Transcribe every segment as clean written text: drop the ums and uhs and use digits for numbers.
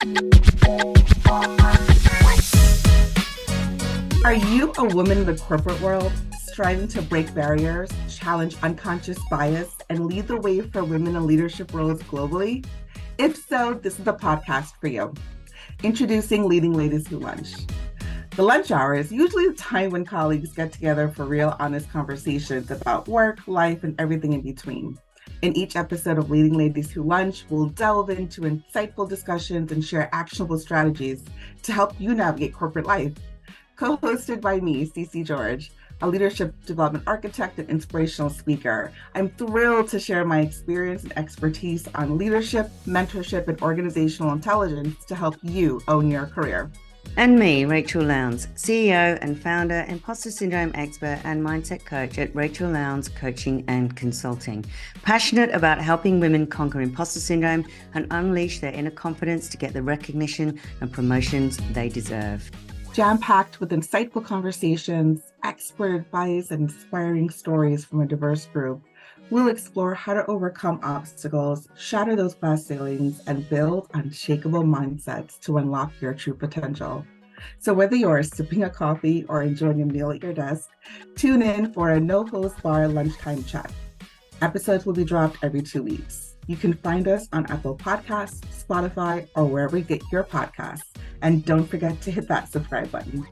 Are you a woman in the corporate world striving to break barriers, challenge unconscious bias, and lead the way for women in leadership roles globally? If so, this is the podcast for you. Introducing Leading Ladies Who Lunch. The lunch hour is usually the time when colleagues get together for real, honest conversations about work, life, and everything in between. In each episode of Leading Ladies Who Lunch, we'll delve into insightful discussions and share actionable strategies to help you navigate corporate life. Co-hosted by me, Cece George, a leadership development architect and inspirational speaker. I'm thrilled to share my experience and expertise on leadership, mentorship, and organizational intelligence to help you own your career. And me, Rachel Lowndes, CEO and founder, imposter syndrome expert, and mindset coach at Rachel Lowndes Coaching and Consulting. Passionate about helping women conquer imposter syndrome and unleash their inner confidence to get the recognition and promotions they deserve. Jam-packed with insightful conversations, expert advice, and inspiring stories from a diverse group, we'll explore how to overcome obstacles, shatter those glass ceilings, and build unshakable mindsets to unlock your true potential. So whether you're sipping a coffee or enjoying a meal at your desk, tune in for a no-host bar lunchtime chat. Episodes will be dropped every 2 weeks. You can find us on Apple Podcasts, Spotify, or wherever you get your podcasts. And don't forget to hit that subscribe button.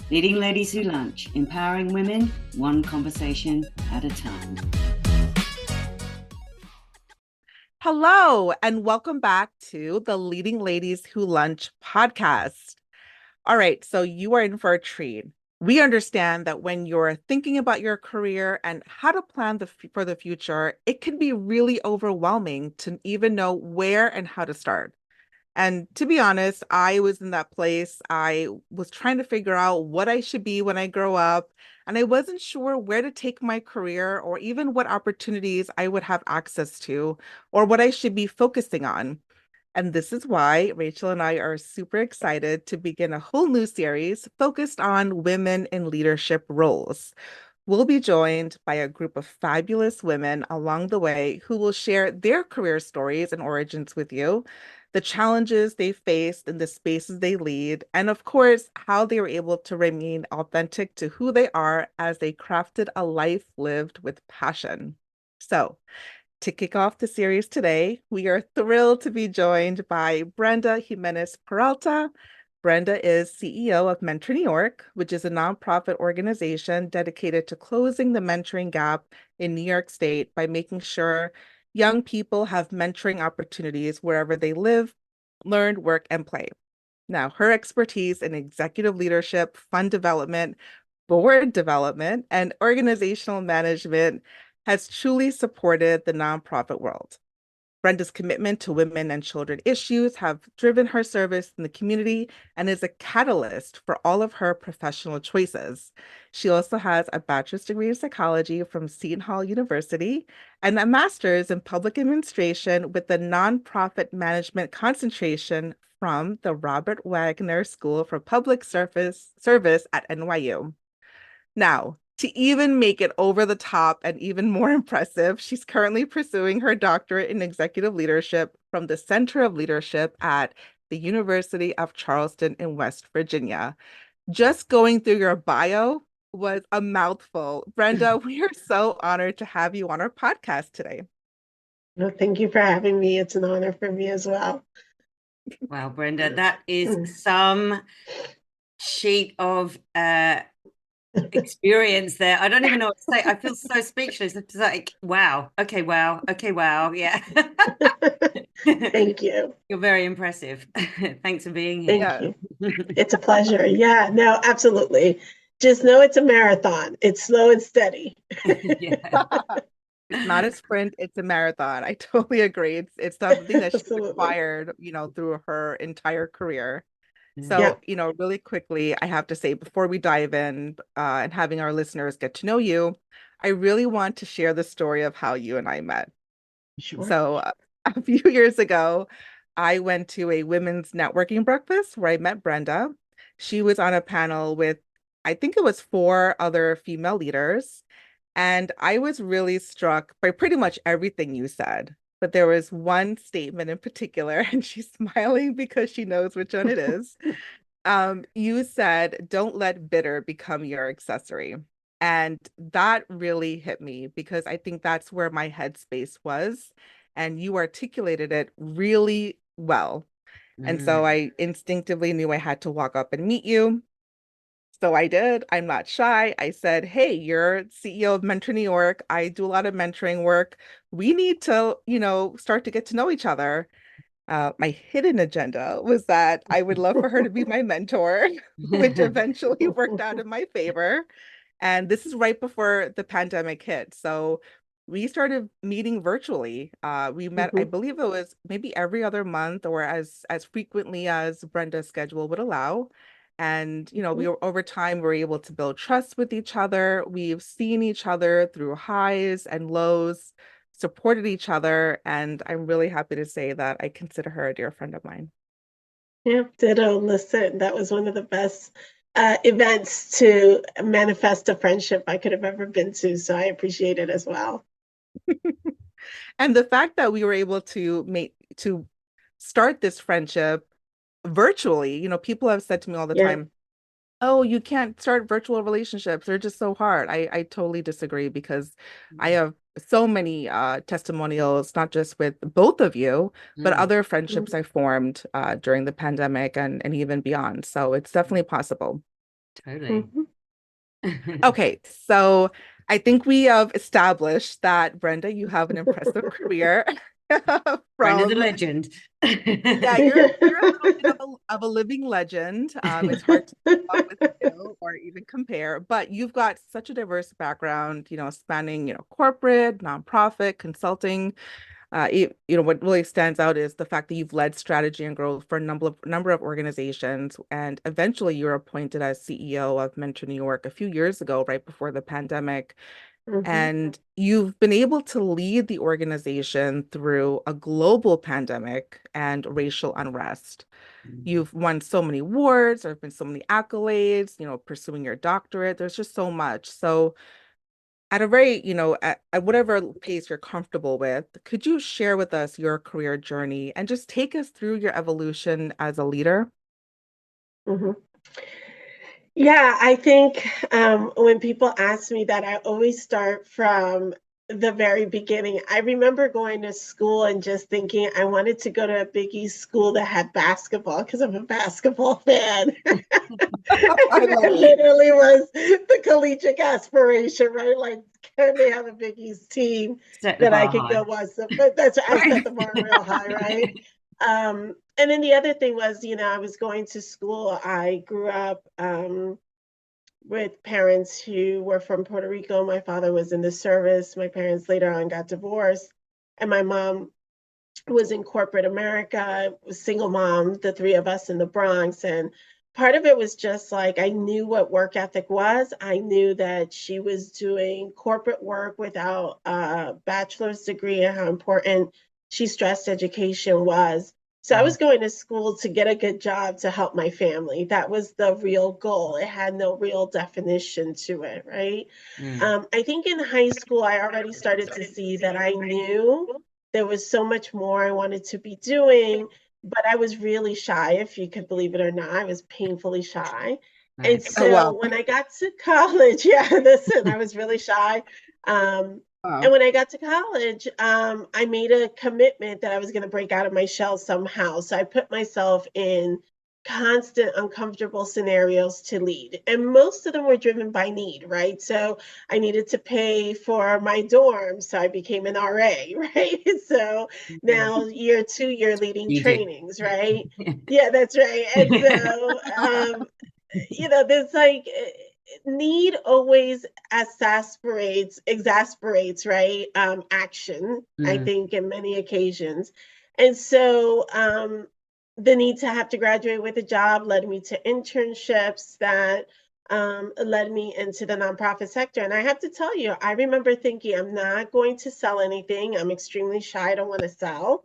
Leading Ladies Who Lunch, empowering women, one conversation at a time. Hello, and welcome back to the Leading Ladies Who Lunch podcast. All right, so you are in for a treat. We understand that when you're thinking about your career and how to plan for the future, it can be really overwhelming to even know where and how to start. And to be honest, I was in that place. I was trying to figure out what I should be when I grow up, and I wasn't sure where to take my career or even what opportunities I would have access to or what I should be focusing on. And this is why Rachel and I are super excited to begin a whole new series focused on women in leadership roles. We'll be joined by a group of fabulous women along the way who will share their career stories and origins with you, the challenges they faced in the spaces they lead, and of course, how they were able to remain authentic to who they are as they crafted a life lived with passion. So, to kick off the series today, we are thrilled to be joined by Brenda Jimenez-Peralta. Brenda is CEO of MentorNY, which is a nonprofit organization dedicated to closing the mentoring gap in New York State by making sure young people have mentoring opportunities wherever they live, learn, work, and play. Now, her expertise in executive leadership, fund development, board development, and organizational management has truly supported the nonprofit world. Brenda's commitment to women and children issues have driven her service in the community and is a catalyst for all of her professional choices. She also has a bachelor's degree in psychology from Seton Hall University and a master's in public administration with a nonprofit management concentration from the Robert Wagner School for Public Service at NYU. Now, to even make it over the top and even more impressive, she's currently pursuing her doctorate in executive leadership from the Center of Leadership at the University of Charleston in West Virginia. Just going through your bio was a mouthful. Brenda, we are so honored to have you on our podcast today. Well, thank you for having me. It's an honor for me as well. Wow, Brenda, that is some sheet of experience there. I don't even know what to say. I feel so speechless. It's like, wow. Okay, wow. Okay, wow. Yeah. Thank you. You're very impressive. Thanks for being here. Thank you. It's a pleasure. Yeah, no, absolutely. Just know it's a marathon. It's slow and steady. It's not a sprint, it's a marathon. I totally agree. It's something that she's acquired, through her entire career. So, really quickly, I have to say, before we dive in and having our listeners get to know you, I really want to share the story of how you and I met. Sure. So a few years ago, I went to a women's networking breakfast where I met Brenda. She was on a panel with, I think it was 4 other female leaders. And I was really struck by pretty much everything you said. but there was one statement in particular, and she's smiling because she knows which one it is. You said, "Don't let bitter become your accessory." And that really hit me because I think that's where my headspace was. And you articulated it really well. And so I instinctively knew I had to walk up and meet you. So I did. I'm not shy. I said, "Hey, you're CEO of Mentor New York. I do a lot of mentoring work. We need to, start to get to know each other." My hidden agenda was that I would love for her to be my mentor, which eventually worked out in my favor. And this is right before the pandemic hit. So we started meeting virtually. We met, I believe it was maybe every other month or as frequently as Brenda's schedule would allow. And, we were over time, we were able to build trust with each other. We've seen each other through highs and lows, supported each other, and I'm really happy to say that I consider her a dear friend of mine. Yeah, ditto. Listen, that was one of the best events to manifest a friendship I could have ever been to. So I appreciate it as well. And the fact that we were able to start this friendship virtually, people have said to me all the Yeah. time, "Oh, you can't start virtual relationships. They're just so hard." I totally disagree because I have so many testimonials, not just with both of you, but other friendships I formed during the pandemic and even beyond. So it's definitely possible. Totally. Okay, so I think we have established that, Brenda, you have an impressive career. Brenda's a from legend. Yeah, you're a little bit of a living legend. It's hard to keep up with you or even compare, but you've got such a diverse background, spanning, corporate, nonprofit, consulting. What really stands out is the fact that you've led strategy and growth for a number of organizations, and eventually you were appointed as CEO of Mentor New York a few years ago, right before the pandemic. And you've been able to lead the organization through a global pandemic and racial unrest. You've won so many awards, there have been so many accolades, pursuing your doctorate. There's just so much. So at a very, at whatever pace you're comfortable with, could you share with us your career journey and just take us through your evolution as a leader? Mhm. Yeah, I think when people ask me that, I always start from the very beginning. I remember going to school and just thinking I wanted to go to a Big East school that had basketball because I'm a basketball fan. I That love it. literally was the collegiate aspiration, right? Like, can they have a Big East team Set the that I bar could go high. watch them? But that's I set Right. the bar real high, right? And then the other thing was, I was going to school. I grew up with parents who were from Puerto Rico. My father was in the service. My parents later on got divorced, and my mom was in corporate America, was single mom, the three of us in the Bronx. And part of it was just like I knew what work ethic was. I knew that she was doing corporate work without a bachelor's degree and how important she stressed education was. So I was going to school to get a good job to help my family. That was the real goal. It had no real definition to it, right? I think in high school, I already started to see that I knew there was so much more I wanted to be doing, but I was really shy, if you could believe it or not. I was painfully shy. And Nice. Oh, so wow. when I got to college, yeah, listen, I was really shy. And Wow. when I got to college, I made a commitment that I was going to break out of my shell somehow. So I put myself in constant uncomfortable scenarios to lead. And most of them were driven by need, right? So I needed to pay for my dorm. So I became an RA, right? So now year 2, you're leading Strategic. trainings, right? Yeah, that's right. And so, there's like need always exasperates, right? Action, I think, in many occasions. And so, the need to have to graduate with a job led me to internships that led me into the nonprofit sector. And I have to tell you, I remember thinking, I'm not going to sell anything. I'm extremely shy. I don't want to sell.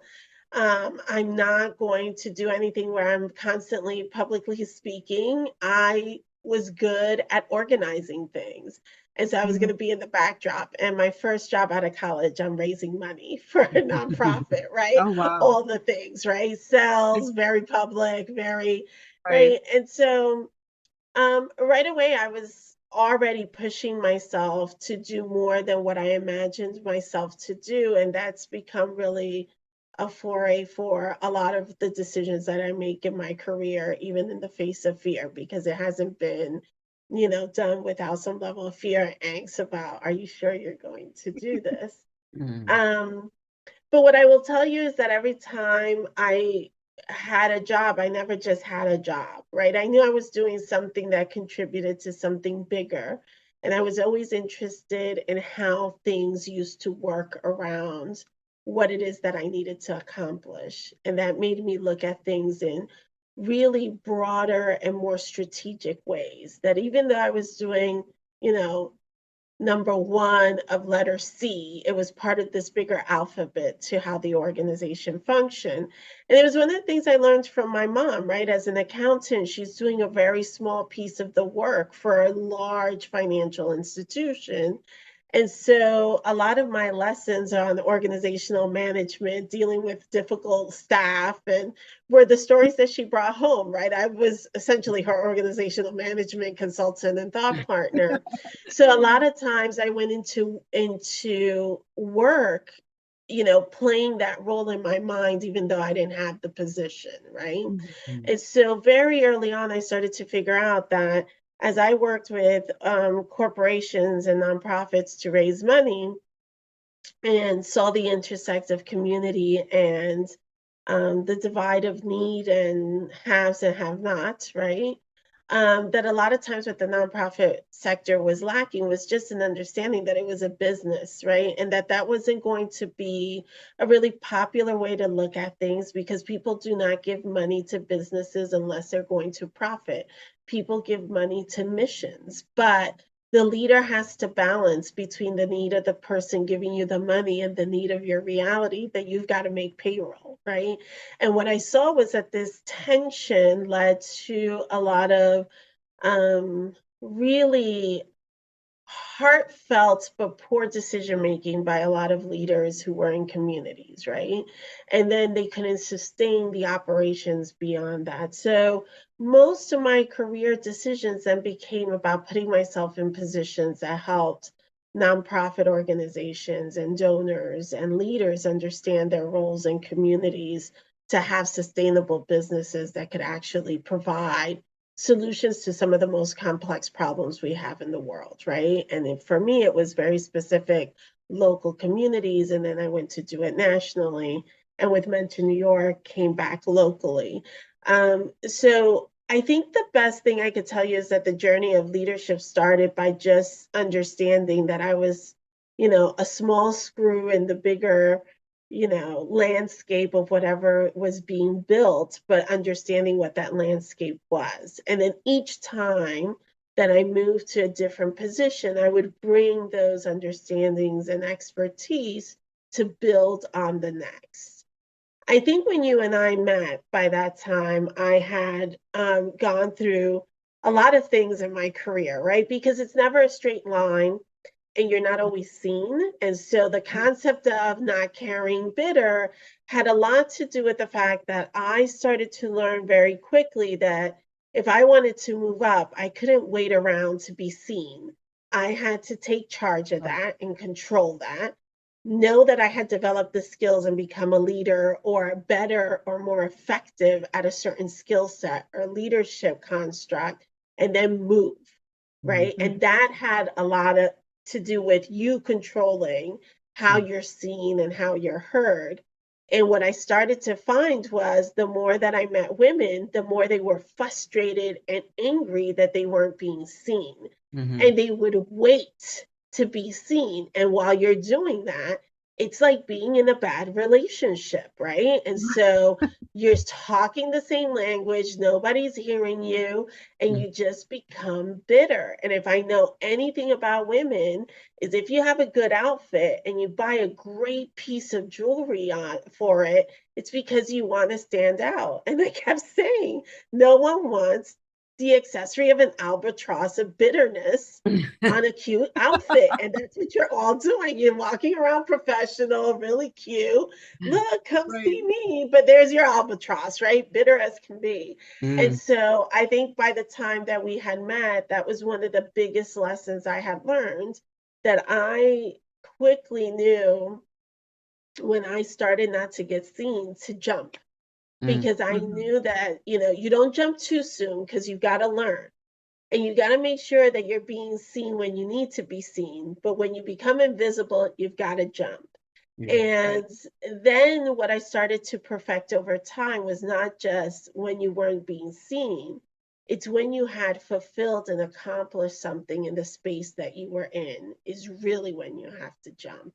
I'm not going to do anything where I'm constantly publicly speaking. I was good at organizing things. And so I was going to be in the backdrop. And my first job out of college, I'm raising money for a nonprofit, right? Oh, wow. All the things, right? Sales, very public, very, Right. right? And so right away, I was already pushing myself to do more than what I imagined myself to do. And that's become really a foray for a lot of the decisions that I make in my career, even in the face of fear, because it hasn't been, done without some level of fear and angst about, are you sure you're going to do this? Mm. Um, but what I will tell you is that every time I had a job, I never just had a job, right? I knew I was doing something that contributed to something bigger. And I was always interested in how things used to work around what it is that I needed to accomplish. And that made me look at things in really broader and more strategic ways. That even though I was doing, you know, number one of letter C. It was part of this bigger alphabet to how the organization functioned. And it was one of the things I learned from my mom, right? As an accountant, she's doing a very small piece of the work for a large financial institution. And so a lot of my lessons on organizational management, dealing with difficult staff, and were the stories that she brought home, right? I was essentially her organizational management consultant and thought partner. So a lot of times I went into work, playing that role in my mind, even though I didn't have the position, right? Mhm. And so very early on, I started to figure out that as I worked with corporations and nonprofits to raise money and saw the intersect of community and the divide of need and haves and have nots, right? That a lot of times what the nonprofit sector was lacking was just an understanding that it was a business, right? And that wasn't going to be a really popular way to look at things because people do not give money to businesses unless they're going to profit. People give money to missions, but the leader has to balance between the need of the person giving you the money and the need of your reality that you've got to make payroll, right? And what I saw was that this tension led to a lot of really heartfelt but poor decision making by a lot of leaders who were in communities, right? And then they couldn't sustain the operations beyond that. So most of my career decisions then became about putting myself in positions that helped nonprofit organizations and donors and leaders understand their roles in communities to have sustainable businesses that could actually provide solutions to some of the most complex problems we have in the world, right? And for me, it was very specific local communities. And then I went to do it nationally. And with Mentor New York, came back locally. So I think the best thing I could tell you is that the journey of leadership started by just understanding that I was, a small screw in the bigger landscape of whatever was being built, but understanding what that landscape was. And then each time that I moved to a different position, I would bring those understandings and expertise to build on the next. I think when you and I met by that time, I had gone through a lot of things in my career, right? Because it's never a straight line and you're not always seen. And so the concept of not carrying bitter had a lot to do with the fact that I started to learn very quickly that if I wanted to move up, I couldn't wait around to be seen. I had to take charge of that and control that. Know that I had developed the skills and become a leader or better or more effective at a certain skill set or leadership construct, and then move, right? Mhm. And that had a lot of to do with you controlling how you're seen and how you're heard. And what I started to find was the more that I met women, the more they were frustrated and angry that they weren't being seen. Mhm. And they would wait to be seen. And while you're doing that, it's like being in a bad relationship, right? And so you're talking the same language, nobody's hearing you, and Mhm. you just become bitter. And if I know anything about women, is if you have a good outfit and you buy a great piece of jewelry on for it, it's because you want to stand out. And I kept saying, no one wants the accessory of an albatross of bitterness on a cute outfit. And that's what you're all doing. You're walking around professional, really cute. Look, come see me. But there's your albatross, right? Bitter as can be. And so I think by the time that we had met, that was one of the biggest lessons I had learned, that I quickly knew when I started not to get seen to jump, because I knew that, you don't jump too soon because you've got to learn. And you got to make sure that you're being seen when you need to be seen. But when you become invisible, you've got to jump. And then what I started to perfect over time was not just when you weren't being seen, it's when you had fulfilled and accomplished something in the space that you were in, is really when you have to jump.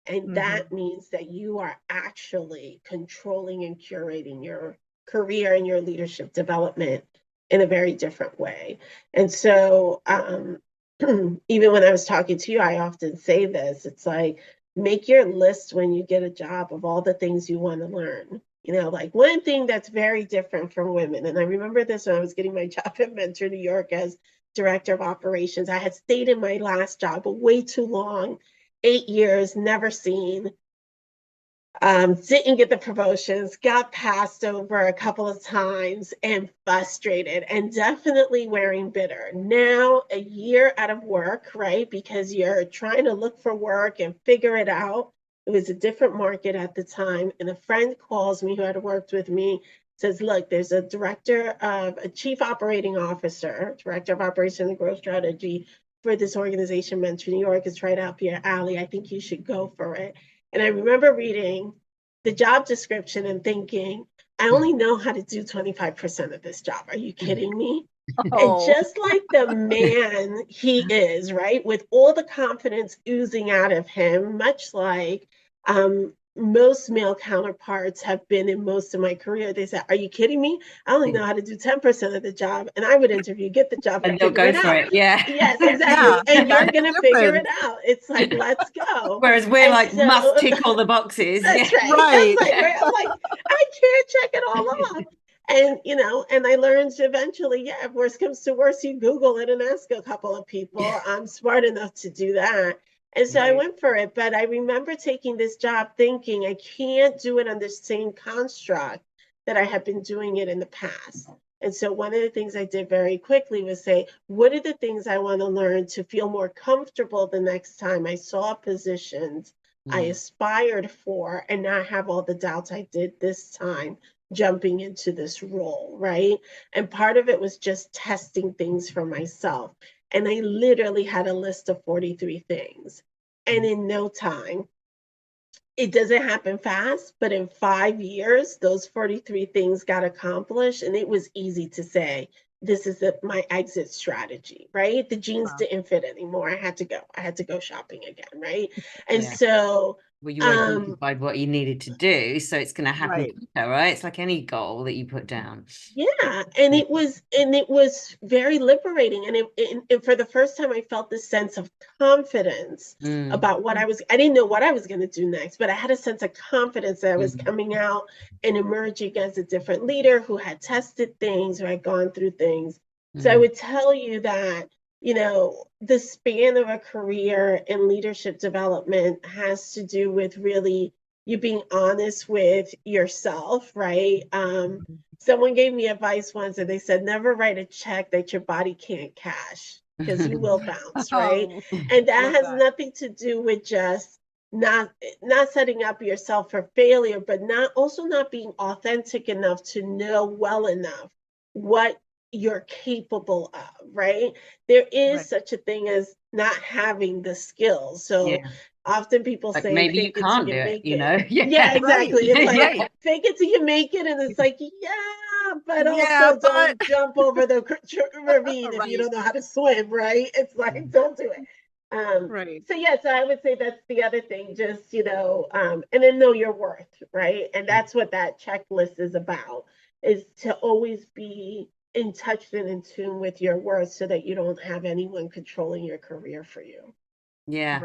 And that means that you are actually controlling and curating your career and your leadership development in a very different way. And so, even when I was talking to you, I often say this, it's like, make your list when you get a job of all the things you want to learn. Like one thing that's very different from women, and I remember this when I was getting my job at MentorNY as director of operations. I had stayed in my last job way too long, 8 years, never seen. Didn't get the promotions, got passed over a couple of times, and frustrated, and definitely wearing bitter. Now, a year out of work, right? Because you're trying to look for work and figure it out. It was a different market at the time. And a friend calls me who had worked with me, says, look, there's a chief operating officer, director of operations and growth strategy for this organization, MentorNY. It's right up your alley. I think you should go for it. And I remember reading the job description and thinking, I only know how to do 25% of this job. Are you kidding me? And just like the man he is, right, with all the confidence oozing out of him, much like most male counterparts have been in most of my career, they said, are you kidding me? I only know how to do 10% of the job. And I would interview, get the job, and And they'll figure go it for out. it. Yeah. Yes, exactly. And you're That's going to figure it out. It's like, let's go. Whereas we're And like, so, must tick all the boxes. that's right. Right. I'm like, I can't check it all off. And, and I learned eventually, yeah, if worst comes to worst, you Google it and ask a couple of people. I'm smart enough to do that. And so I went for it. But I remember taking this job thinking I can't do it on the same construct that I had been doing it in the past. And so one of the things I did very quickly was say, what are the things I want to learn to feel more comfortable the next time I saw positions I aspired for and not have all the doubts I did this time jumping into this role, right? And part of it was just testing things for myself. And I literally had a list of 43 things. And in no time, it doesn't happen fast, but in 5 years, those 43 things got accomplished. And it was easy to say, this is my exit strategy, right? The jeans didn't fit anymore. I had to go shopping again, right? And so, well, you identified what you needed to do, so it's going to happen quicker, right? It's like any goal that you put down. Yeah, and it was very liberating, and for the first time I felt this sense of confidence about what I didn't know what I was going to do next, but I had a sense of confidence that I was coming out and emerging as a different leader who had tested things, who had gone through things. So I would tell you that, the span of a career in leadership development has to do with really you being honest with yourself, right? Someone gave me advice once and they said, never write a check that your body can't cash because you will bounce, right? And that has nothing to do with just not setting up yourself for failure, but not being authentic enough to know well enough what you're capable of, right? There is such a thing as not having the skills. So often people like say, maybe you can't do it, Yeah, exactly. It's like fake it till you make it, and it's like, but also don't jump over the ravine if you don't know how to swim, right? It's like, don't do it. So I would say that's the other thing, just and then know your worth, right? And that's what that checklist is about, is to always be in touch and in tune with your worth so that you don't have anyone controlling your career for you. Yeah.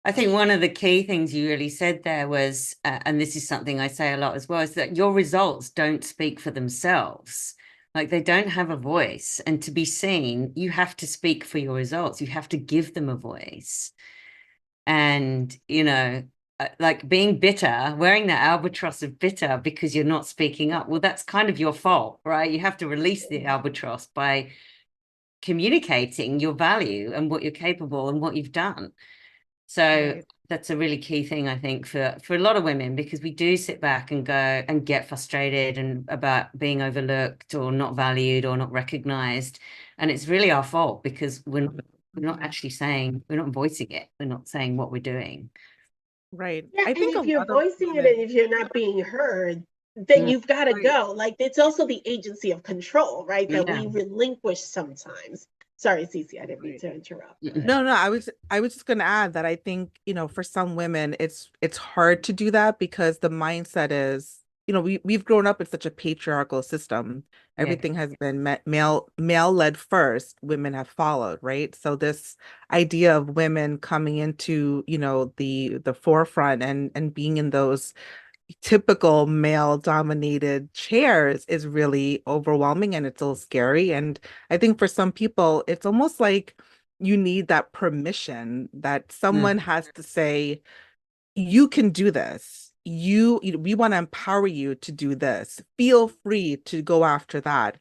I think one of the key things you really said there was, and this is something I say a lot as well, is that your results don't speak for themselves, Like they don't have a voice, and to be seen, you have to speak for your results. You have to give them a voice. And, like being bitter, wearing that albatross of bitter because you're not speaking up, well, that's kind of your fault, right? You have to release the albatross by communicating your value and what you're capable and what you've done. So Right. that's a really key thing, I think, for a lot of women, because we do sit back and go and get frustrated and about being overlooked or not valued or not recognized. And it's really our fault because we're not actually saying, we're not voicing it. We're not saying what we're doing. Right. Yeah, I and think a if you're lot of voicing it women, and if you're not being heard, then Mm, you've got to right. go. Like it's also the agency of control, right? That yeah. we relinquish sometimes. Sorry, Cece, I didn't mean Right. to interrupt. Mm-mm. No, I was just gonna add that I think, for some women it's hard to do that because the mindset is, we've grown up in such a patriarchal system. Yeah. Everything has been male led first, women have followed, right? So this idea of women coming into, the forefront and being in those typical male dominated chairs is really overwhelming and it's a little scary. And I think for some people, it's almost like you need that permission that Mm. someone has to say, you can do this. We want to empower you to do this. Feel free to go after that.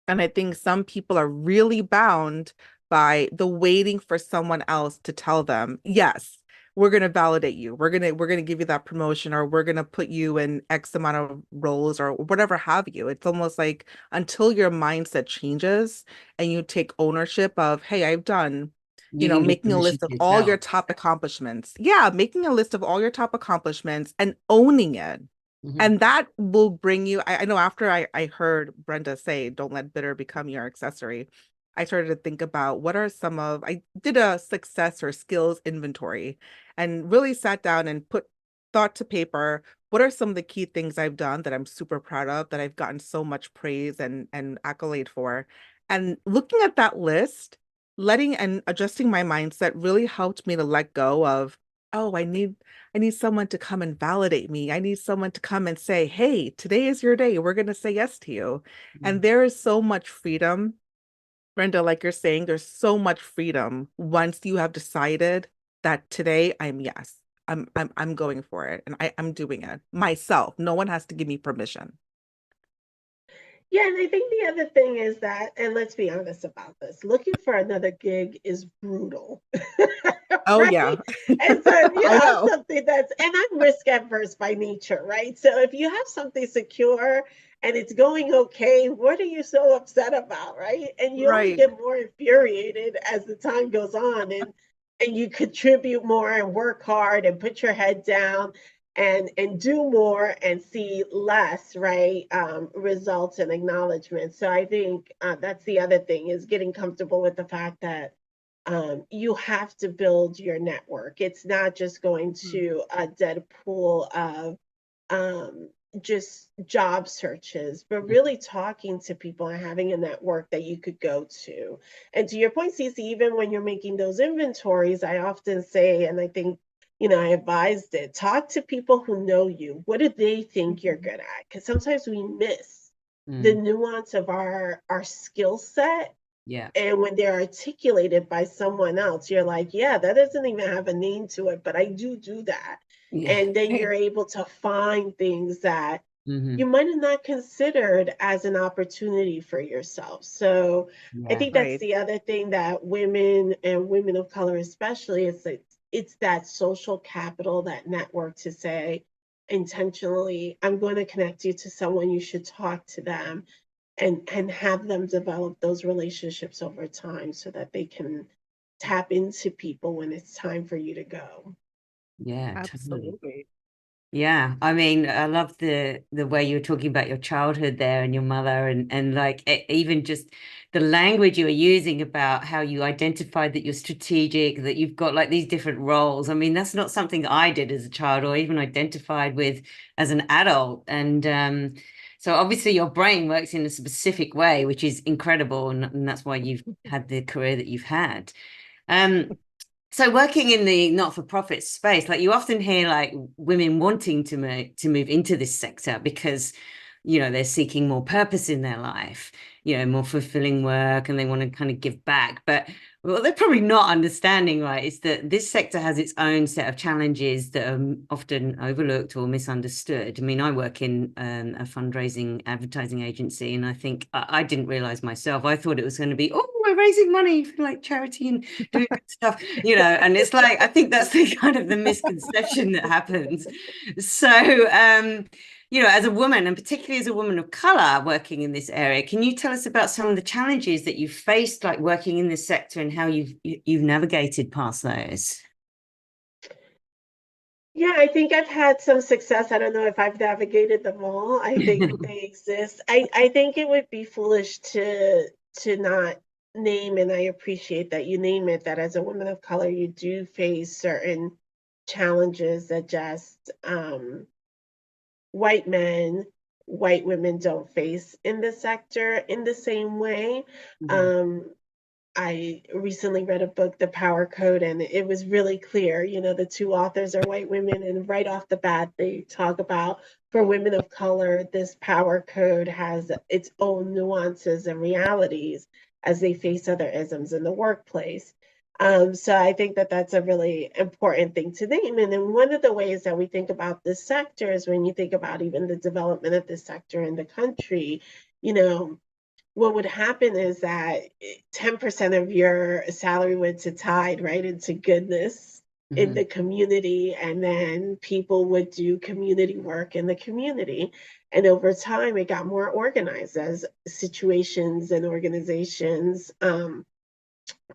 And I think some people are really bound by the waiting for someone else to tell them, yes, we're going to validate you. We're going to give you that promotion, or we're going to put you in X amount of roles or whatever have you. It's almost like until your mindset changes and you take ownership of, hey, I've done, You can give making a permission list of to all your yourself. top accomplishments. Yeah, making a list of all your top accomplishments and owning it. Mhm. And that will bring you, I know after I heard Brenda say, don't let bitter become your accessory, I started to think about I did a success or skills inventory and really sat down and put thought to paper. What are some of the key things I've done that I'm super proud of, that I've gotten so much praise and accolade for? And looking at that list, letting and adjusting my mindset really helped me to let go of, oh, I need someone to come and validate me. I need someone to come and say, hey, today is your day. We're going to say yes to you. And there is so much freedom, Brenda, like you're saying, there's so much freedom once you have decided that today I'm yes. I'm going for it and I'm doing it myself. No one has to give me permission. Yeah, and I think the other thing is that, and let's be honest about this, looking for another gig is brutal, Oh yeah. right? And so if you I have know. something and I'm risk adverse by nature, right? So if you have something secure and it's going okay, what are you so upset about, right? And you only Right. get more infuriated as the time goes on, and you contribute more and work hard and put your head down and do more and see less, right? Results and acknowledgement. So I think that's the other thing, is getting comfortable with the fact that you have to build your network. It's not just going to a dead pool of um, just job searches, but really talking to people and having a network that you could go to. And to your point, Cece, even when you're making those inventories, I often say, and I think, I advised it, talk to people who know you. What do they think you're good at? Because sometimes we miss the Mm. nuance of our skill set, Yeah. and when they're articulated by someone else, you're like, yeah, that doesn't even have a name to it, but I do that. Yeah. And then you're able to find things that Hmm. you might have not considered as an opportunity for yourself. So I Yeah. think that's Right. the other thing that women and women of color, especially, is that it's that social capital, that network, to say intentionally, I'm going to connect you to someone, you should talk to them, and have them develop those relationships over time so that they can tap into people when it's time for you to go. Yeah, totally. Absolutely. Yeah, I mean, I love the way you were talking about your childhood there and your mother, and like even just the language you were using about how you identified that you're strategic, that you've got like these different roles. I mean, that's not something I did as a child or even identified with as an adult. And so obviously your brain works in a specific way, which is incredible, and that's why you've had the career that you've had. Um, so working in the not-for-profit space, like you often hear like women wanting to move into this sector because they're seeking more purpose in their life, more fulfilling work, and they want to kind of give back. But what they're probably not understanding, right, is that this sector has its own set of challenges that are often overlooked or misunderstood. I mean, I work in a fundraising advertising agency, and I think I didn't realize myself. I thought it was going to be, oh, we're raising money for like charity and doing good stuff, and it's like, I think that's the kind of the misconception that happens. So, as a woman, and particularly as a woman of color working in this area, can you tell us about some of the challenges that you've faced, like working in this sector, and how you've navigated past those? Yeah, I think I've had some success. I don't know if I've navigated them all. I think they exist. I think it would be foolish to not name, and I appreciate that you name it, that as a woman of color, you do face certain challenges that just white men, white women don't face in the sector in the same way. I recently read a book, The Power Code, and it was really clear. The two authors are white women, and right off the bat, they talk about, for women of color, this power code has its own nuances and realities as they face other isms in the workplace. So I think that that's a really important thing to name. And then one of the ways that we think about this sector is when you think about even the development of this sector in the country, what would happen is that 10% of your salary went to tide, right, into goodness in the community. And then people would do community work in the community. And over time, it got more organized as situations and organizations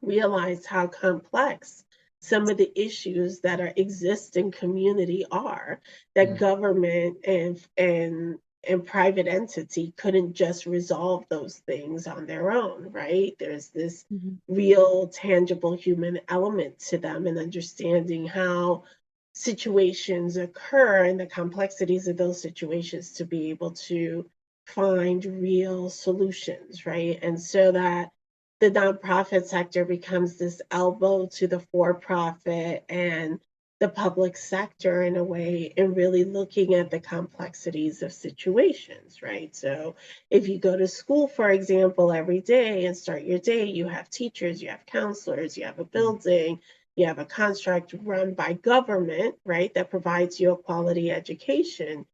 realized how complex some of the issues that exist in community are, that government and private entity couldn't just resolve those things on their own, right? There's this real, tangible human element to them, and understanding how situations occur and the complexities of those situations to be able to find real solutions, right? And so that the nonprofit sector becomes this elbow to the for-profit and the public sector in a way, and really looking at the complexities of situations, right? So if you go to school, for example, every day and start your day, you have teachers, you have counselors, you have a building, you have a construct run by government, right, that provides you a quality education.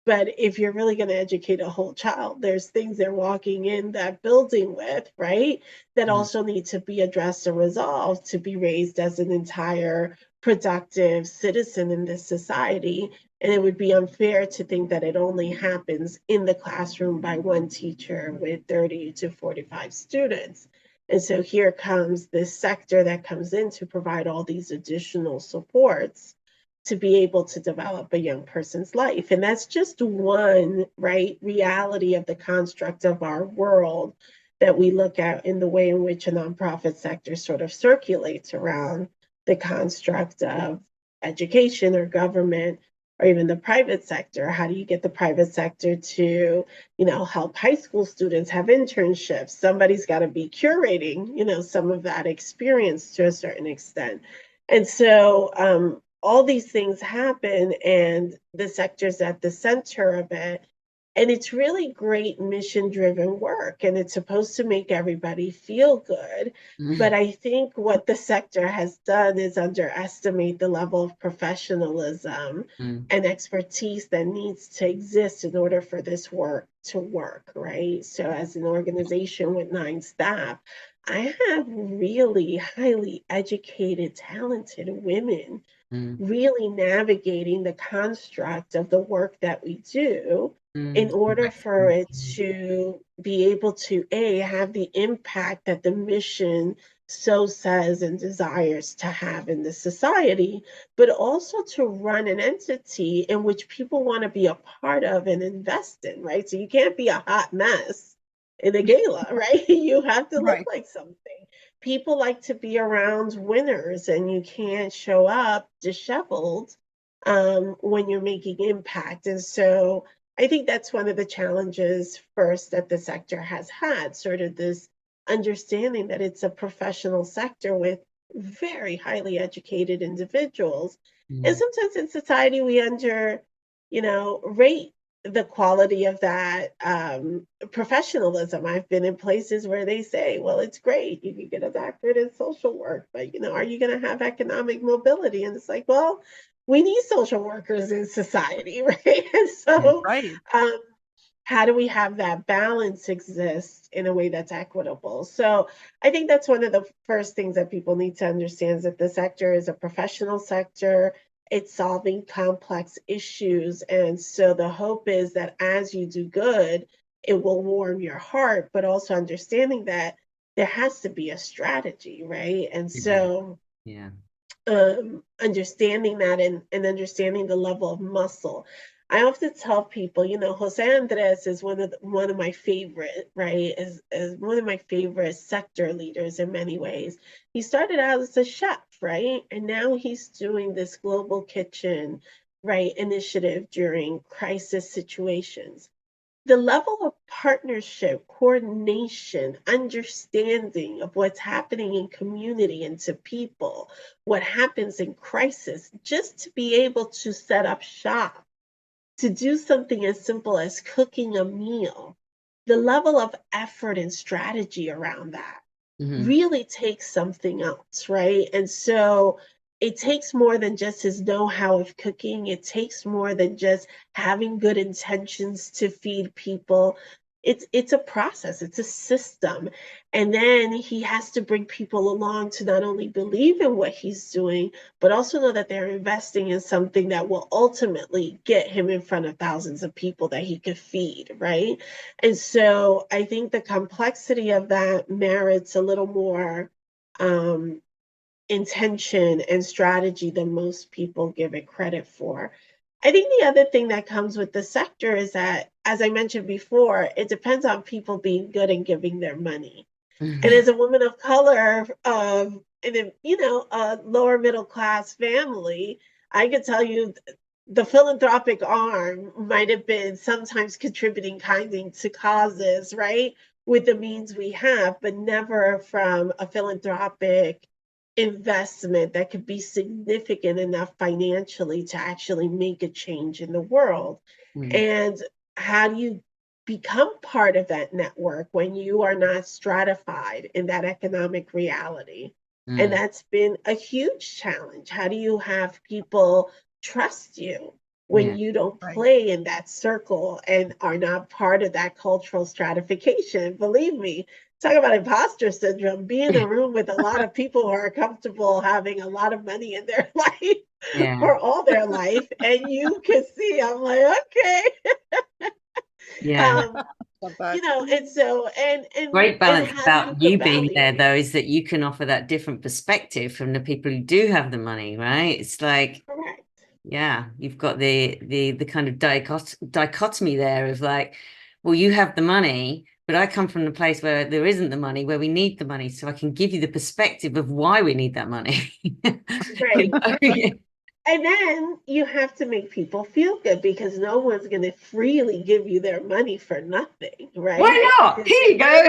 But if you're really going to educate a whole child, there's things they're walking in that building with, right, that also need to be addressed and resolved to be raised as an entire productive citizen in this society. And it would be unfair to think that it only happens in the classroom by one teacher with 30 to 45 students. And so here comes this sector that comes in to provide all these additional supports to be able to develop a young person's life. And that's just one, right, reality of the construct of our world that we look at in the way in which a nonprofit sector sort of circulates around the construct of education or government, or even the private sector. How do you get the private sector to, help high school students have internships? Somebody's got to be curating, some of that experience to a certain extent. And so all these things happen, and the sector's at the center of it. And it's really great mission-driven work, and it's supposed to make everybody feel good. But I think what the sector has done is underestimate the level of professionalism and expertise that needs to exist in order for this work to work, right? So as an organization with 9 staff, I have really highly educated, talented women really navigating the construct of the work that we do in order for it to be able to have the impact that the mission so says and desires to have in the society, but also to run an entity in which people want to be a part of and invest in, right? So you can't be a hot mess in a gala, right? You have to look like something. People like to be around winners, and you can't show up disheveled when you're making impact. And so I think that's one of the challenges first that the sector has had, sort of this understanding that it's a professional sector with very highly educated individuals. And sometimes in society we rate the quality of that professionalism. I've been in places where they say, well, it's great, you can get a doctorate in social work, but are you going to have economic mobility? And it's like, well, we need social workers in society, right? And so Right. how do we have that balance exist in a way that's equitable? So I think that's one of the first things that people need to understand, is that the sector is a professional sector. It's solving complex issues. And so the hope is that as you do good, it will warm your heart, but also understanding that there has to be a strategy, right? And so Yeah. understanding that, and understanding the level of muscle. I often tell people, Jose Andres is one of my favorite, right? Is one of my favorite sector leaders in many ways. He started out as a chef, right? And now he's doing this global kitchen, right, initiative during crisis situations. The level of partnership, coordination, understanding of what's happening in community and to people, what happens in crisis, just to be able to set up shop, to do something as simple as cooking a meal, the level of effort and strategy around that really takes something else, right? And so it takes more than just his know-how of cooking. It takes more than just having good intentions to feed people. It's a process, it's a system. And then he has to bring people along to not only believe in what he's doing, but also know that they're investing in something that will ultimately get him in front of thousands of people that he could feed, right? And so I think the complexity of that merits a little more intention and strategy than most people give it credit for. I think the other thing that comes with the sector is that, as I mentioned before, it depends on people being good and giving their money. And as a woman of color, in a lower middle class family, I could tell you the philanthropic arm might have been sometimes contributing kindly to causes, right, with the means we have, but never from a philanthropic investment that could be significant enough financially to actually make a change in the world. And how do you become part of that network when you are not stratified in that economic reality? And that's been a huge challenge. How do you have people trust you when Yeah. you don't Right. play in that circle and are not part of that cultural stratification? Believe me, talk about imposter syndrome. Be in a room with a lot of people who are comfortable having a lot of money in their life Yeah. for all their life, and you can see, I'm like, okay. Yeah. Love that. And so Great and balance how do you about you being there, evaluate? though, is that you can offer that different perspective from the people who do have the money, right? It's like, Correct. yeah, you've got the kind of dichotomy there of like, well, you have the money, but I come from the place where there isn't the money, where we need the money, so I can give you the perspective of why we need that money. You Right. know? Yeah. And then you have to make people feel good, because no one's going to freely give you their money for nothing, right? Why not? Here you go.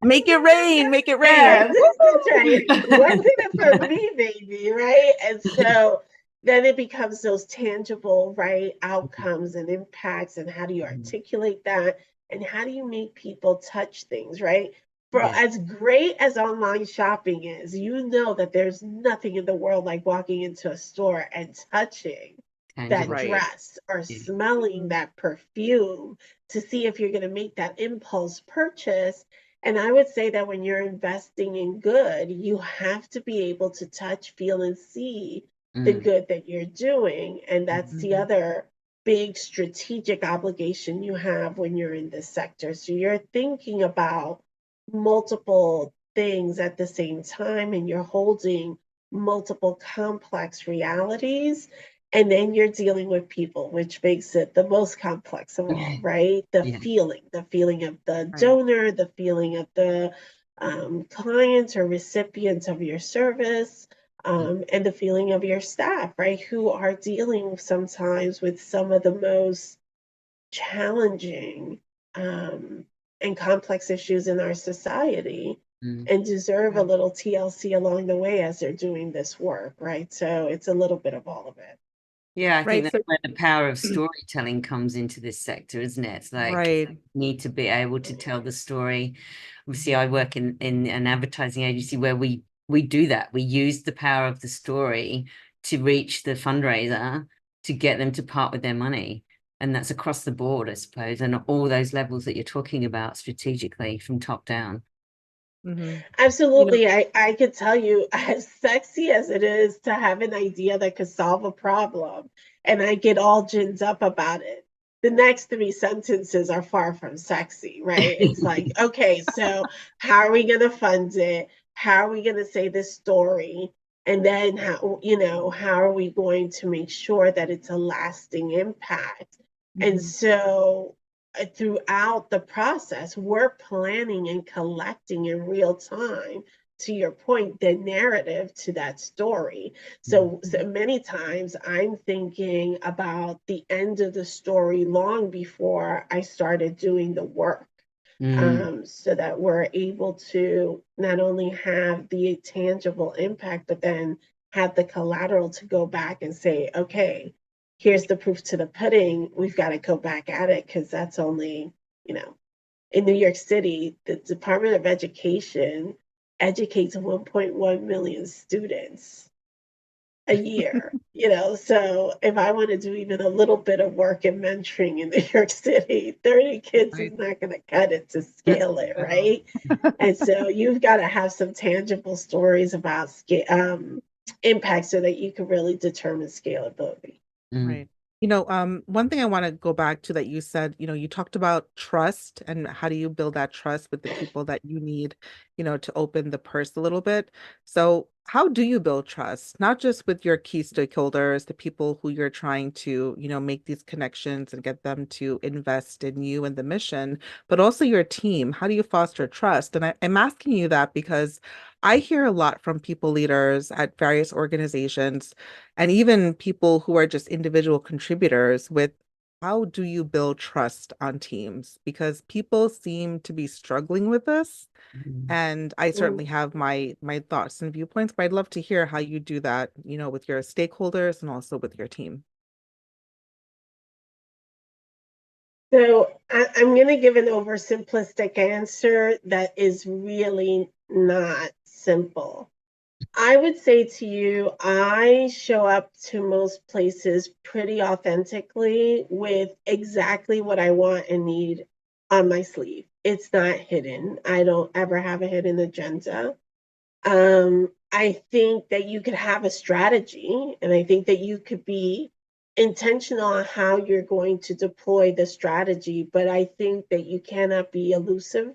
Make it rain, make it Yeah. rain. That's right. What's in it Woo-hoo. for me, baby, right? And so then it becomes those tangible, right, outcomes and impacts. And how do you articulate that? And how do you make people touch things, right? For Yeah. as great as online shopping is, you know that there's nothing in the world like walking into a store and touching that Tangible. Right. dress or Yeah. smelling that perfume to see if you're going to make that impulse purchase. And I would say that when you're investing in good, you have to be able to touch, feel, and see the good that you're doing. And that's the other big strategic obligation you have when you're in this sector. So you're thinking about multiple things at the same time, and you're holding multiple complex realities. And then you're dealing with people, which makes it the most complex of all, right? Yeah. The feeling of the Right. donor, the feeling of the client or recipient of your service, and the feeling of your staff, right? Who are dealing sometimes with some of the most challenging and complex issues in our society, and deserve a Right. little TLC along the way as they're doing this work, right? So it's a little bit of all of it. Yeah, I think right? that's So, where the power of storytelling comes into this sector, isn't it? It's like right. you need to be able to tell the story. Obviously, I work in an advertising agency where we do that. We use the power of the story to reach the fundraiser to get them to part with their money. And that's across the board, I suppose, and all those levels that you're talking about strategically from top down. Hmm. You know, Absolutely. I could tell you, as sexy as it is to have an idea that could solve a problem, and I get all ginned up about it, the next three sentences are far from sexy, right? It's like, okay, so how are we going to fund it? How are we going to say this story? And then how are we going to make sure that it's a lasting impact? And mhm, so throughout the process, we're planning and collecting in real time, to your point, the narrative to that story. So many times I'm thinking about the end of the story long before I started doing the work. Mm, So that we're able to not only have the tangible impact, but then have the collateral to go back and say, okay, here's the proof to the pudding. We've got to go back at it because that's only, you know, in New York City, the Department of Education educates 1.1 million students a year. So if I want to do even a little bit of work in mentoring in New York City, 30 kids is right. not going to cut it to scale it, right? And so you've got to have some tangible stories about impact so that you can really determine scalability. mm, Right. One thing I want to go back to that you said, you talked about trust and how do you build that trust with the people that you need, to open the purse a little bit. So how do you build trust, not just with your key stakeholders, the people who you're trying to, make these connections and get them to invest in you and the mission, but also your team? How do you foster trust? And I'm asking you that because I hear a lot from people leaders at various organizations and even people who are just individual contributors with how do you build trust on teams? Because people seem to be struggling with this. mm. And I Mm. certainly have my thoughts and viewpoints, but I'd love to hear how you do that, with your stakeholders and also with your team. So I'm going to give an oversimplistic answer that is really not simple. I would say to you, I show up to most places pretty authentically with exactly what I want and need on my sleeve. It's not hidden. I don't ever have a hidden agenda. I think that you could have a strategy, and I think that you could be intentional on how you're going to deploy the strategy, but I think that you cannot be elusive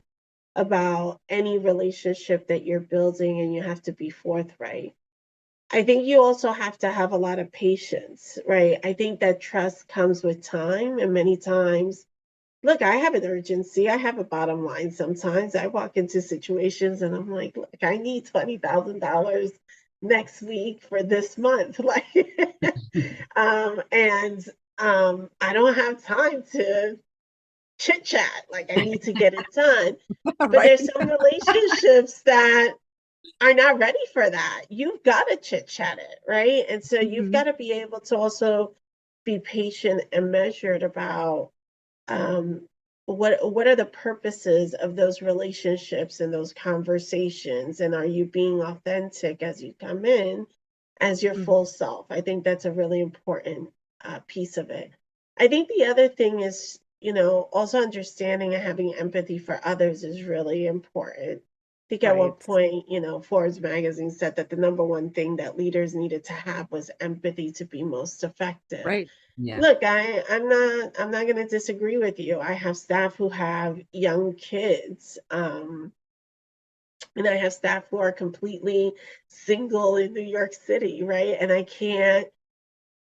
about any relationship that you're building, and you have to be forthright. I think you also have to have a lot of patience, right? I think that trust comes with time, and many times, look, I have an urgency. I have a bottom line sometimes. I walk into situations and I'm like, look, I need $20,000 next week for this month. Like, and I don't have time to chit chat. Like, I need to get it done. But Right. there's some relationships that are not ready for that. You've got to chit chat it, right? And so you've got Mhm. to be able to also be patient and measured about um, what are the purposes of those relationships and those conversations, and are you being authentic as you come in as your Mhm. full self? I think that's a really important piece of it. I think the other thing is, also understanding and having empathy for others is really important. I think at one Right. point, Forbes magazine said that the number one thing that leaders needed to have was empathy to be most effective. Right. Yeah. Look, I'm not going to disagree with you. I have staff who have young kids, and I have staff who are completely single in New York City, right? And I can't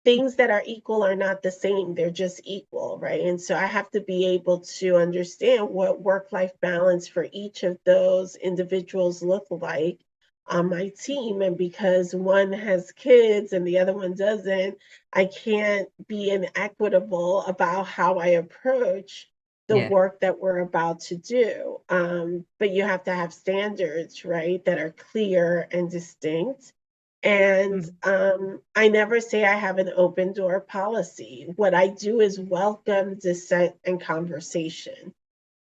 things that are equal are not the same. They're just equal, right? And so I have to be able to understand what work-life balance for each of those individuals look like on my team. And because one has kids and the other one doesn't, I can't be inequitable about how I approach the Yeah. work that we're about to do. But you have to have standards, right, that are clear and distinct, And I never say I have an open door policy. What I do is welcome dissent and conversation.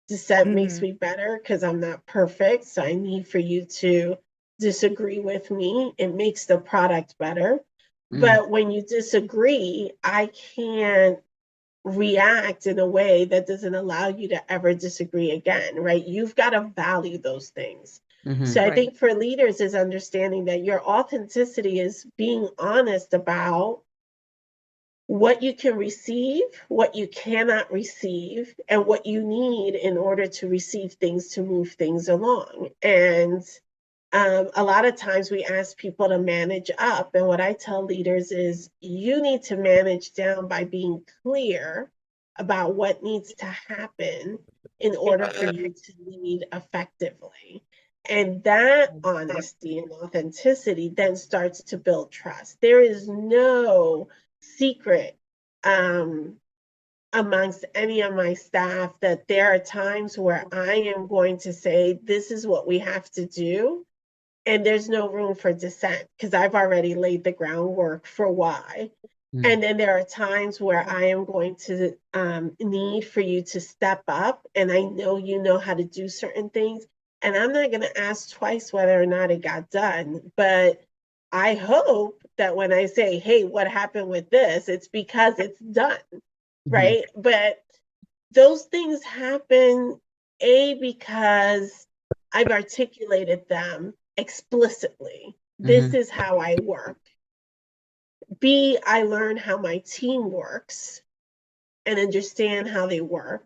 Dissent makes me better because I'm not perfect. So I need for you to disagree with me. It makes the product better. But when you disagree, I can't react in a way that doesn't allow you to ever disagree again, right? You've got to value those things. So I think for leaders is understanding that your authenticity is being honest about what you can receive, what you cannot receive, and what you need in order to receive things to move things along. And a lot of times we ask people to manage up. And what I tell leaders is you need to manage down by being clear about what needs to happen in order for you to lead effectively. And that honesty and authenticity then starts to build trust. There is no secret amongst any of my staff that there are times where I am going to say, this is what we have to do. And there's no room for dissent because I've already laid the groundwork for why. And then there are times where I am going to need for you to step up, and I know you know how to do certain things. And I'm not going to ask twice whether or not it got done. But I hope that when I say, hey, what happened with this? It's because it's done, right? But those things happen, because I've articulated them explicitly. This is how I work. B, I learn how my team works and understand how they work.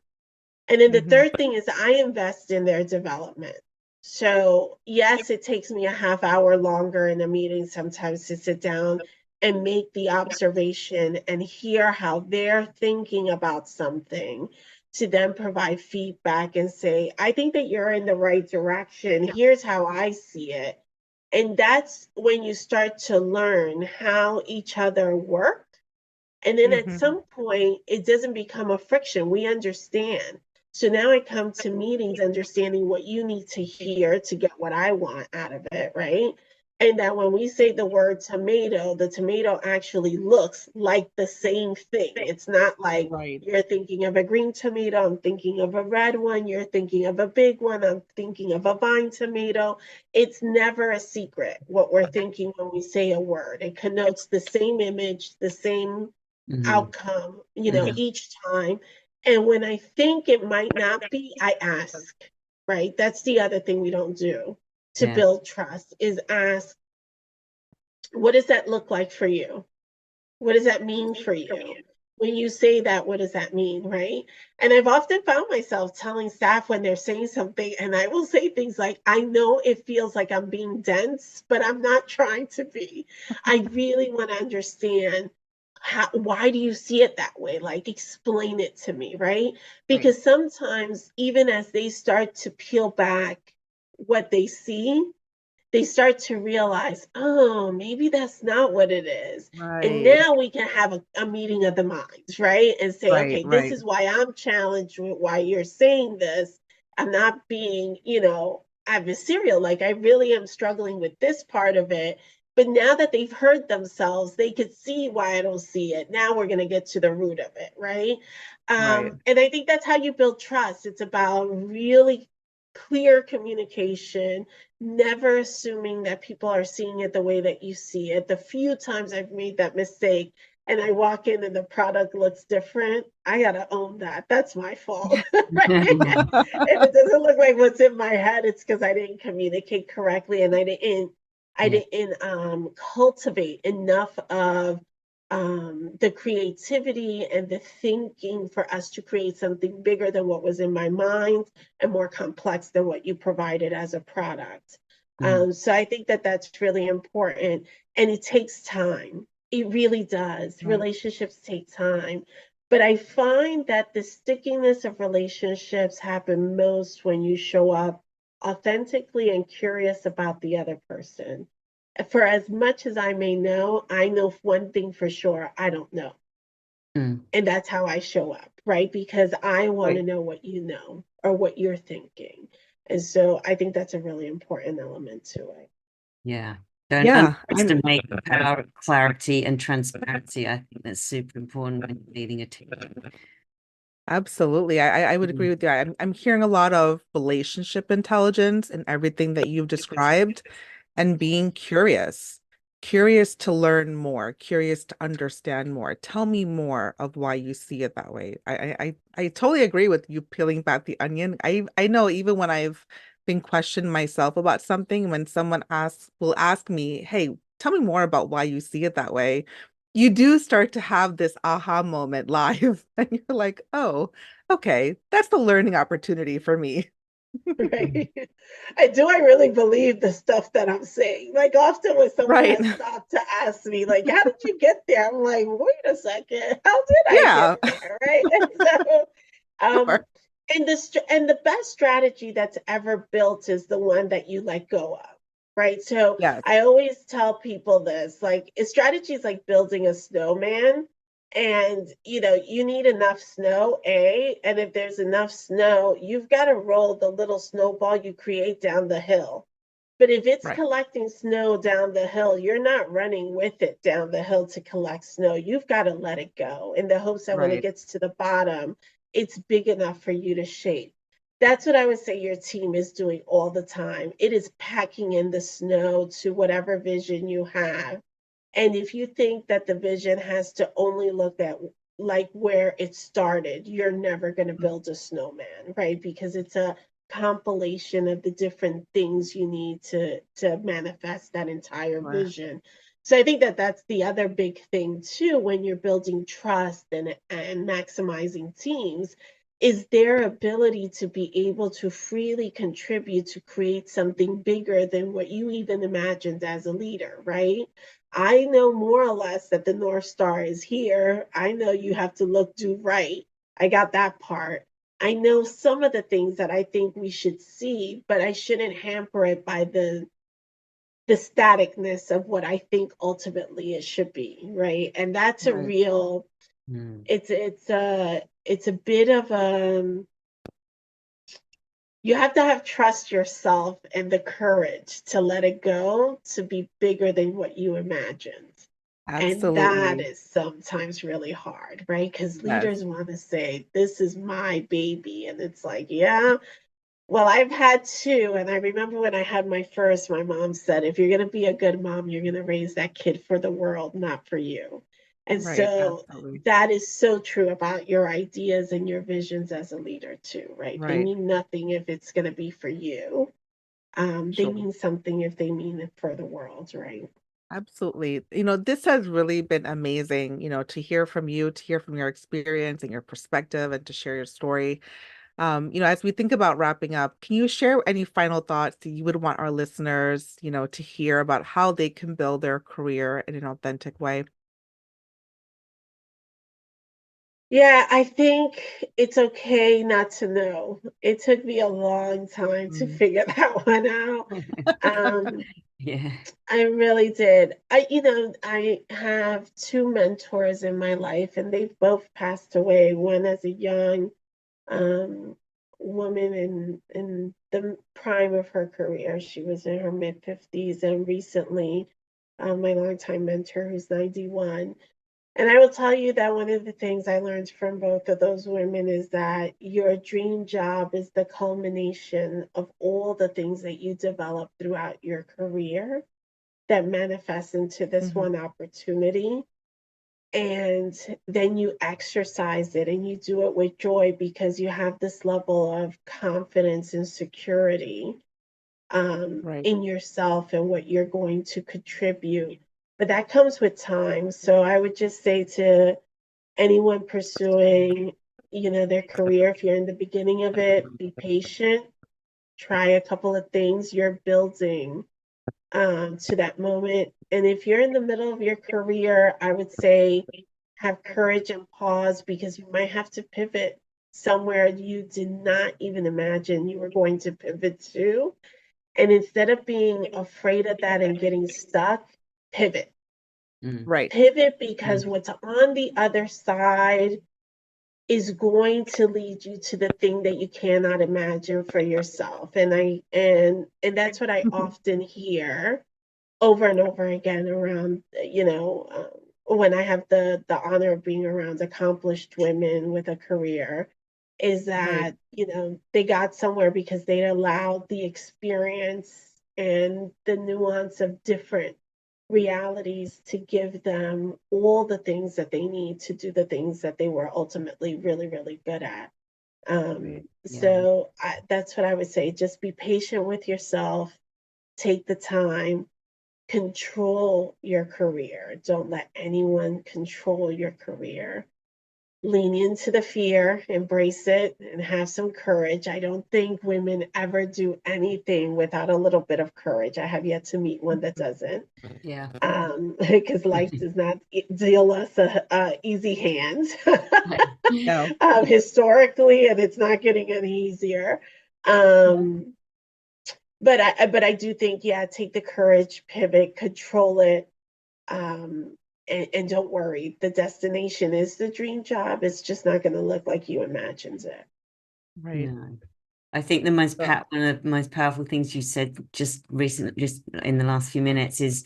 And then the third thing is I invest in their development. So yes, it takes me a half hour longer in a meeting sometimes to sit down and make the observation and hear how they're thinking about something, to then provide feedback and say, I think that you're in the right direction. Here's how I see it. And that's when you start to learn how each other work. And then at some point, it doesn't become a friction. We understand. So now I come to meetings understanding what you need to hear to get what I want out of it, right? And that when we say the word tomato, the tomato actually looks like the same thing. It's not like you're thinking of a green tomato, I'm thinking of a red one, you're thinking of a big one, I'm thinking of a vine tomato. It's never a secret what we're thinking when we say a word. It connotes the same image, the same outcome, each time. And when I think it might not be, I ask, right? That's the other thing we don't do to build trust is ask, what does that look like for you? What does that mean for you? When you say that, what does that mean, right? And I've often found myself telling staff when they're saying something, and I will say things like, I know it feels like I'm being dense, but I'm not trying to be. I really want to understand why do you see it that way? Like, explain it to me, right? Because sometimes, even as they start to peel back what they see, they start to realize, oh, maybe that's not what it is. And now we can have a meeting of the minds, right? And say, okay, this is why I'm challenged with why you're saying this. I'm not being, adversarial. Like, I really am struggling with this part of it. But now that they've heard themselves, they could see why I don't see it. Now we're going to get to the root of it, right? And I think that's how you build trust. It's about really clear communication, never assuming that people are seeing it the way that you see it. The few times I've made that mistake and I walk in and the product looks different, I got to own that. That's my fault. Right? If it doesn't look like what's in my head, it's because I didn't communicate correctly and I didn't cultivate enough of the creativity and the thinking for us to create something bigger than what was in my mind and more complex than what you provided as a product. So I think that that's really important, and it takes time. It really does. Relationships take time. But I find that the stickiness of relationships happen most when you show up authentically and curious about the other person. For as much as I may know, I know one thing for sure, I don't know. And that's how I show up, right? Because I want to know what you know or what you're thinking. And so I think that's a really important element to it. Yeah. Don't Yeah, underestimate the power of clarity and transparency. I think that's super important when leading a team. absolutely. I would agree with you. I'm hearing a lot of relationship intelligence in everything that you've described, and being curious, curious to learn more, curious to understand more. Tell me more of why you see it that way. I totally agree with you peeling back the onion. I know even when I've been questioned myself about something, when someone will ask me, "Hey, tell me more about why you see it that way." You do start to have this aha moment live, and you're like, "Oh, okay, that's the learning opportunity for me." Right. I really believe the stuff that I'm saying. Like often when someone Right. has stopped to ask me, like, how did you get there? I'm like, wait a second, how did I Yeah, get there? Right. And so sure. and the best strategy that's ever built is the one that you let go of. Right. So Yes, I always tell people this, like a strategy is like building a snowman. And you need enough snow, and if there's enough snow, you've got to roll the little snowball you create down the hill. But if it's right, collecting snow down the hill, you're not running with it down the hill to collect snow. You've got to let it go in the hopes that when it right. gets to the bottom, it's big enough for you to shape. That's what I would say your team is doing all the time. It is packing in the snow to whatever vision you have. And if you think that the vision has to only look at like where it started, you're never going to build a snowman, right? Because it's a compilation of the different things you need to manifest that entire Right. vision. So I think that that's the other big thing too when you're building trust and maximizing teams is their ability to be able to freely contribute to create something bigger than what you even imagined as a leader, right? I know more or less that the North Star is here. I know you have to look, do right. I got that part. I know some of the things that I think we should see, but I shouldn't hamper it by the staticness of what I think ultimately it should be, right? And that's a Right. real Mm. it's a bit of you have to have trust yourself and the courage to let it go to be bigger than what you imagined. And that Absolutely. is sometimes really hard, right? Because Yes. leaders want to say, this is my baby. And it's like, yeah, well, I've had two. And I remember when I had my first, my mom said, if you're going to be a good mom, you're going to raise that kid for the world, not for you. And Right. so Absolutely. that is so true about your ideas and your visions as a leader, too, right? They Right. mean nothing if it's going to be for you. They Sure. mean something if they mean it for the world, right? Absolutely. This has really been amazing, to hear from you, to hear from your experience and your perspective and to share your story. As we think about wrapping up, can you share any final thoughts that you would want our listeners, to hear about how they can build their career in an authentic way? Yeah, I think it's okay not to know. It took me a long time to Mm. figure that one out. Um, Yeah. I really did. I have two mentors in my life, and they've both passed away. One as a young um, woman in the prime of her career. She was in her mid 50s, and recently, my longtime mentor, who's 91. And I will tell you that one of the things I learned from both of those women is that your dream job is the culmination of all the things that you develop throughout your career that manifests into this Mhm. one opportunity. And then you exercise it and you do it with joy because you have this level of confidence and security Right. in yourself and what you're going to contribute. But that comes with time. So I would just say to anyone pursuing, their career, if you're in the beginning of it, be patient, try a couple of things you're building to that moment. And if you're in the middle of your career, I would say have courage and pause because you might have to pivot somewhere you did not even imagine you were going to pivot to. And instead of being afraid of that and getting stuck, pivot. Mm. Right. Pivot because Mm. what's on the other side is going to lead you to the thing that you cannot imagine for yourself. And that's what I often hear over and over again around, when I have the honor of being around accomplished women with a career, is Right. that, they got somewhere because they allowed the experience and the nuance of different realities to give them all the things that they need to do the things that they were ultimately really, really good at. Right. Yeah. So that's what I would say. Just be patient with yourself, take the time, control your career. Don't let anyone control your career. Lean into the fear, embrace it, and have some courage. I don't think women ever do anything without a little bit of courage. I have yet to meet one that doesn't. Yeah. Because life does not deal us a easy hand No. historically, and it's not getting any easier. Um, but I do think, yeah, take the courage, pivot, control it, and don't worry. The destination is the dream job. It's just not going to look like you imagined it. Right. No. I think So, one of the most powerful things you said just in the last few minutes is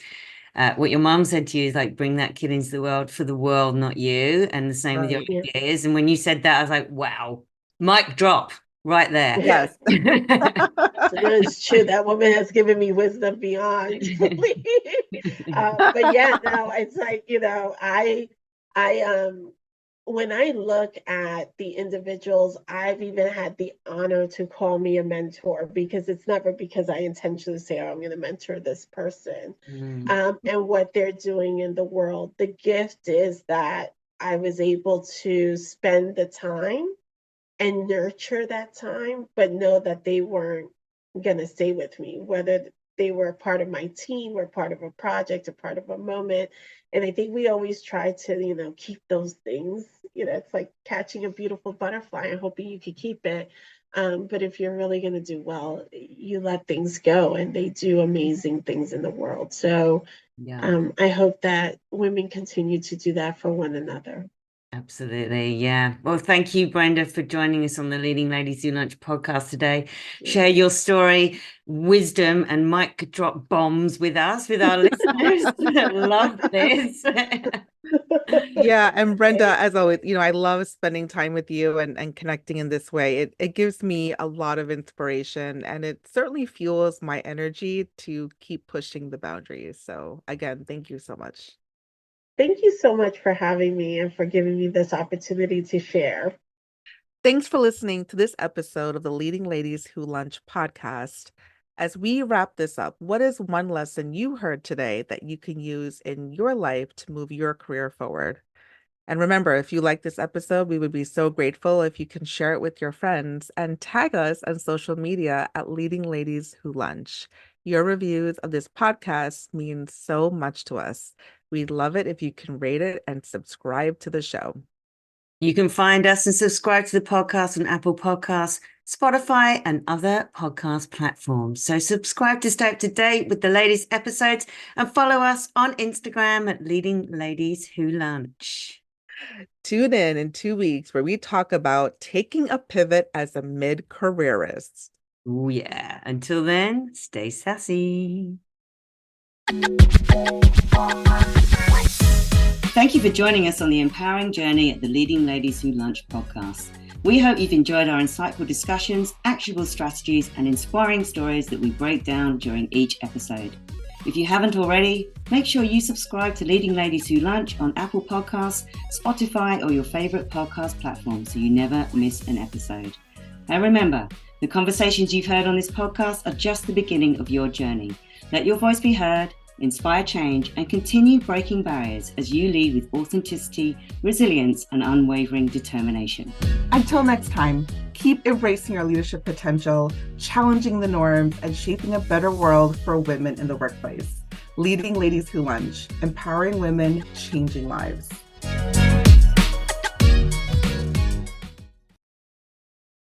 what your mom said to you is like, bring that kid into the world for the world, not you. And the same with your right. Yeah, ideas. And when you said that, I was like, wow, mic drop right there. yeah. Yes. It's true. That woman has given me wisdom beyond belief. But yeah, no, it's like, I when I look at the individuals, I've even had the honor to call me a mentor, because it's never because I intentionally say, oh, I'm going to mentor this person, Mm, and what they're doing in the world. The gift is that I was able to spend the time and nurture that time, but know that they weren't going to stay with me, whether they were part of my team or part of a project or part of a moment. And I think we always try to, keep those things. It's like catching a beautiful butterfly and hoping you could keep it. But if you're really going to do well, you let things go, and they do amazing things in the world. So yeah. I hope that women continue to do that for one another. Absolutely. Yeah. Well, thank you, Brenda, for joining us on the Leading Ladies Who Lunch podcast today. Share your story, wisdom, and mic drop bombs with us, with our listeners. Love this. Yeah, and Brenda, Thank as you. always, I love spending time with you and connecting in this way. It gives me a lot of inspiration, and it certainly fuels my energy to keep pushing the boundaries. So again, thank you so much. Thank you so much for having me and for giving me this opportunity to share. Thanks for listening to this episode of the Leading Ladies Who Lunch podcast. As we wrap this up, what is one lesson you heard today that you can use in your life to move your career forward? And remember, if you like this episode, we would be so grateful if you can share it with your friends and tag us on social media at Leading Ladies Who Lunch. Your reviews of this podcast mean so much to us. We'd love it if you can rate it and subscribe to the show. You can find us and subscribe to the podcast on Apple Podcasts, Spotify, and other podcast platforms. So subscribe to stay up to date with the latest episodes and follow us on Instagram at Leading Ladies Who Lunch. Tune in 2 weeks where we talk about taking a pivot as a mid-careerist. Oh, yeah. Until then, stay sassy. Thank you for joining us on the empowering journey at the Leading Ladies Who Lunch podcast. We hope you've enjoyed our insightful discussions, actionable strategies, and inspiring stories that we break down during each episode. If you haven't already, make sure you subscribe to Leading Ladies Who Lunch on Apple Podcasts, Spotify, or your favorite podcast platform so you never miss an episode. And remember, the conversations you've heard on this podcast are just the beginning of your journey. Let your voice be heard, inspire change, and continue breaking barriers as you lead with authenticity, resilience, and unwavering determination. Until next time, keep embracing your leadership potential, challenging the norms, and shaping a better world for women in the workplace. Leading Ladies Who Lunch, empowering women, changing lives.